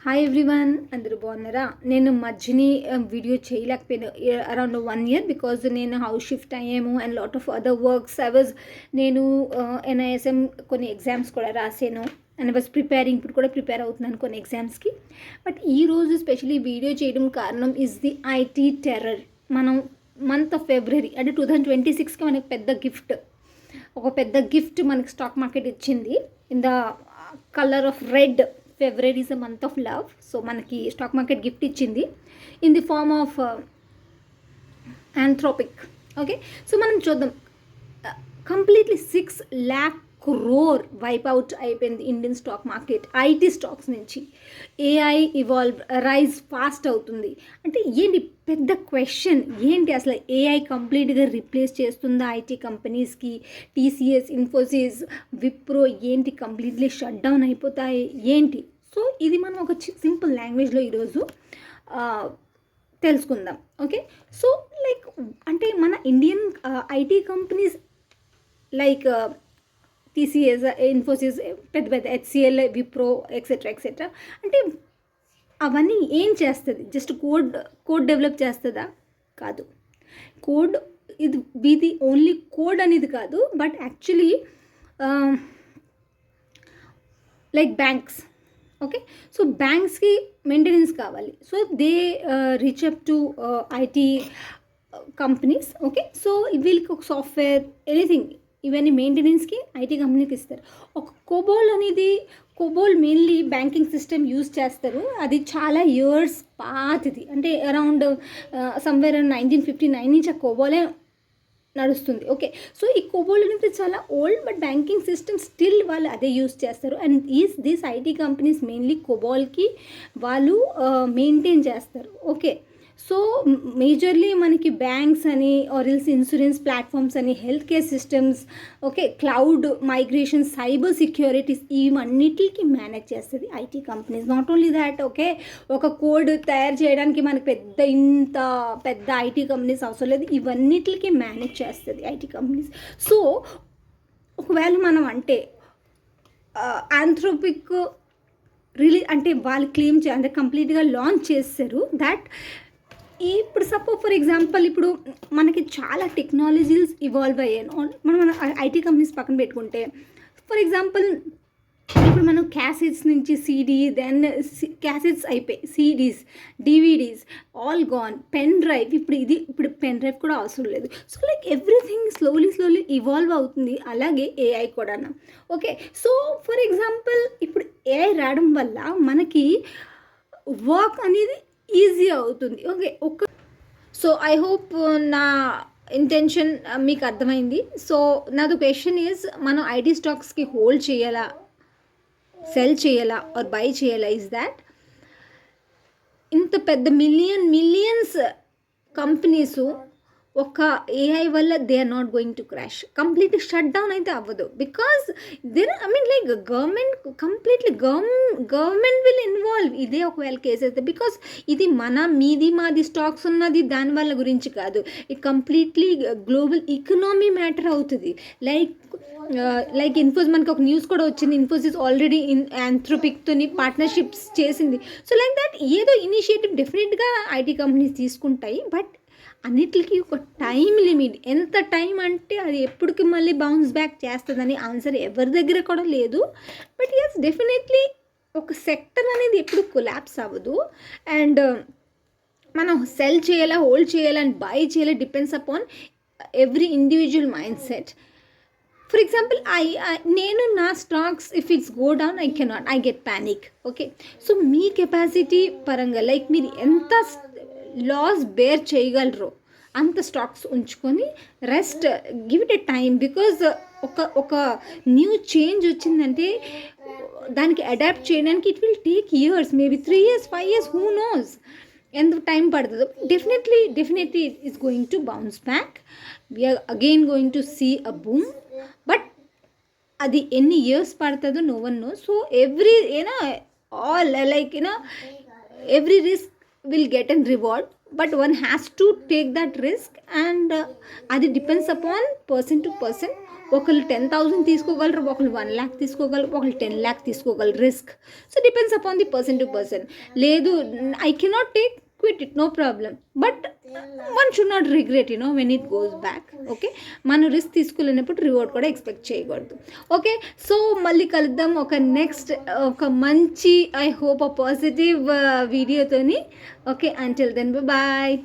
Hi everyone, అందరూ బాగున్నారా? నేను మధ్యని వీడియో చేయలేకపోయాను అరౌండ్ 1 year బికాజ్ నేను హౌస్ షిఫ్ట్ అయ్యాము and lot of other works. నేను NISM కొన్ని ఎగ్జామ్స్ కూడా రాసాను అండ్ వాజ్ ప్రిపేరింగ్. ఇప్పుడు కూడా ప్రిపేర్ అవుతున్నాను కొన్ని ఎగ్జామ్స్కి. బట్ ఈరోజు స్పెషలీ వీడియో చేయడం కారణం ఇస్ ది IT టెర్రర్. మనం మంత్ ఆఫ్ ఫిబ్రవరి అంటే 2026కి మనకి ఒక పెద్ద గిఫ్ట్ మనకి స్టాక్ మార్కెట్ ఇచ్చింది in the colour of red. February is a month of love. So మనకి స్టాక్ మార్కెట్ గిఫ్ట్ ఇచ్చింది in the form of Anthropic. Okay, so మనం చూద్దాం. Completely 6 lakh crore wipe out అయిపోయింది Indian stock market IT stocks నుంచి. AI rise fast అవుతుంది అంటే ఏంటి పెద్ద క్వశ్చన్ ఏంటి అసలు? AI కంప్లీట్గా రీప్లేస్ చేస్తుందా IT కంపెనీస్కి? TCS, ఇన్ఫోసిస్, విప్రో ఏంటి కంప్లీట్లీ షట్ డౌన్ అయిపోతాయి ఏంటి? సో ఇది మనం ఒక సింపుల్ లాంగ్వేజ్లో ఈరోజు తెలుసుకుందాం. ఓకే, సో లైక్ అంటే మన Indian IT companies like TCS, Infosys, పెద్ద HCL, విప్రో ఎక్సెట్రా అంటే అవన్నీ ఏం చేస్తుంది? జస్ట్ కోడ్ డెవలప్ చేస్తుందా? కాదు. ఇది ఓన్లీ కోడ్ అనేది కాదు, but actually like banks. Okay, so బ్యాంక్స్కి మెయింటెనెన్స్ కావాలి. So they reach up to IT companies. Okay, so వీళ్ళకి ఒక సాఫ్ట్వేర్ ఎనీథింగ్ ఇవన్నీ మెయింటెనెన్స్కి IT కంపెనీకి ఇస్తారు. ఒక కోబోల్ మెయిన్లీ బ్యాంకింగ్ సిస్టమ్ యూజ్ చేస్తారు. అది చాలా ఇయర్స్ పాతది, అంటే అరౌండ్ సమ్వేర్ 1959 నుంచి ఆ కోబోలే నడుస్తుంది. ఓకే, సో ఈ కోబోల్ అనేది చాలా old, but banking system still వాళ్ళు అదే యూజ్ చేస్తారు. And these IT companies mainly కోబోల్కి వాళ్ళు మెయింటైన్ చేస్తారు. ఓకే, సో మేజర్లీ మనకి బ్యాంక్స్ అని, ఆర్ఎల్స్ ఇన్సూరెన్స్ ప్లాట్ఫామ్స్ అని, health care systems, okay, cloud migration, cyber securities, ఇవన్నిటికి మేనేజ్ చేస్తుంది IT companies. Not only that, okay, ఒక కోడ్ తయారు చేయడానికి మనకి ఇంత పెద్ద IT కంపెనీస్ అవసరం లేదు, ఇవన్నిటికి మేనేజ్ చేస్తుంది IT కంపెనీస్. సో ఒకవేళ మనం అంటే ఆంథ్రోపిక్ అంటే వాళ్ళు క్లెయిమ్ అంటే కంప్లీట్గా లాంచ్ చేస్తారు దట్ ఇప్పుడు సపోజ్ ఫర్ ఎగ్జాంపుల్ ఇప్పుడు మనకి చాలా టెక్నాలజీస్ ఇవాల్వ్ అయ్యాయి. మనం IT కంపెనీస్ పక్కన పెట్టుకుంటే ఫర్ ఎగ్జాంపుల్ ఇప్పుడు మనం క్యాసెట్స్ నుంచి CD, దెన్ క్యాసెట్స్ అయిపోయి CDs, DVDs all gone. Pen drive ఇప్పుడు పెన్ డ్రైవ్ కూడా అవసరం లేదు. So like everything slowly evolve అవుతుంది. అలాగే AI కూడా. ఓకే, సో ఫర్ ఎగ్జాంపుల్ ఇప్పుడు AI రావడం వల్ల మనకి వర్క్ అనేది ఈజీ అవుతుంది. ఓకే, సో ఐ హోప్ నా ఇంటెన్షన్ మీకు అర్థమైంది. సో నాది క్వశ్చన్ ఈజ్, మనం IT స్టాక్స్కి హోల్డ్ చేయాలా, సెల్ చేయాలా ఆర్ బై చేయాలా? ఇస్ దాట్ ఇంత పెద్ద మిలియన్స్ కంపెనీసు ఒక AI వల్ల they are not going to crash. Complete shut down అయితే అవ్వదు, because like government will involve. ఇదే ఒకవేళ కేసు అయితే, బికాజ్ ఇది మాది స్టాక్స్ ఉన్నది దానివల్ల గురించి కాదు, ఇది కంప్లీట్లీ గ్లోబల్ ఎకనామీ మ్యాటర్ అవుతుంది. లైక్ ఇన్ఫోసిస్, మనకి ఒక న్యూస్ కూడా వచ్చింది, ఇన్ఫోసిస్ ఆల్రెడీ ఆంథ్రోపిక్తో పార్ట్నర్షిప్స్ చేసింది. సో లైక్ దట్ ఏదో ఇనిషియేటివ్ డెఫినెట్గా IT కంపెనీస్ తీసుకుంటాయి, బట్ అన్నిటికీ ఒక టైం లిమిట్. ఎంత టైం అంటే అది ఎప్పటికి మళ్ళీ బౌన్స్ బ్యాక్ చేస్తుందని ఆన్సర్ ఎవరి దగ్గర కూడా లేదు. బట్ ఎస్, డెఫినెట్లీ ఒక సెక్టర్ అనేది ఎప్పుడు కొలాప్స్ అవ్వదు. అండ్ మనం సెల్ చేయాలా, హోల్డ్ చేయాలా అండ్ బై చేయాలా depends upon every individual mind set. For example నేను నా stocks if it's go down I get panic. Okay, so me capacity పరంగా లైక్ మీరు ఎంత లాస్ బేర్ చేయగలరు అంత స్టాక్స్ ఉంచుకొని rest give it a time. Because ఒక న్యూ చేంజ్ వచ్చిందంటే దానికి అడాప్ట్ చేయడానికి it will take years, maybe 3 years, 5 years, who knows ఎంత టైం పడుతుందో. Definitely it is going to bounce back. We're again going to see a boom, but అది ఎన్ని years పడుతుందో no one knows. So every all like every risk will get a reward, but one has to take that risk, and అది depends upon person to person ఒకళ్ళు 10,000 తీసుకోగలరు, ఒకళ్ళు 1 lakh తీసుకోగలరు, ఒకళ్ళు 10 lakh తీసుకోగలరు risk. So depends upon the person to person. లేదు I cannot take, quit it, no problem. But one should not regret when it goes back. Okay, మనం risk తీసుకోలేనప్పుడు reward కూడా expect చేయకూడదు. Okay, so మళ్ళీ కలుద్దాం ఒక మంచి, ఐ హోప్ అ పాజిటివ్ వీడియోతోని. Okay, until then bye.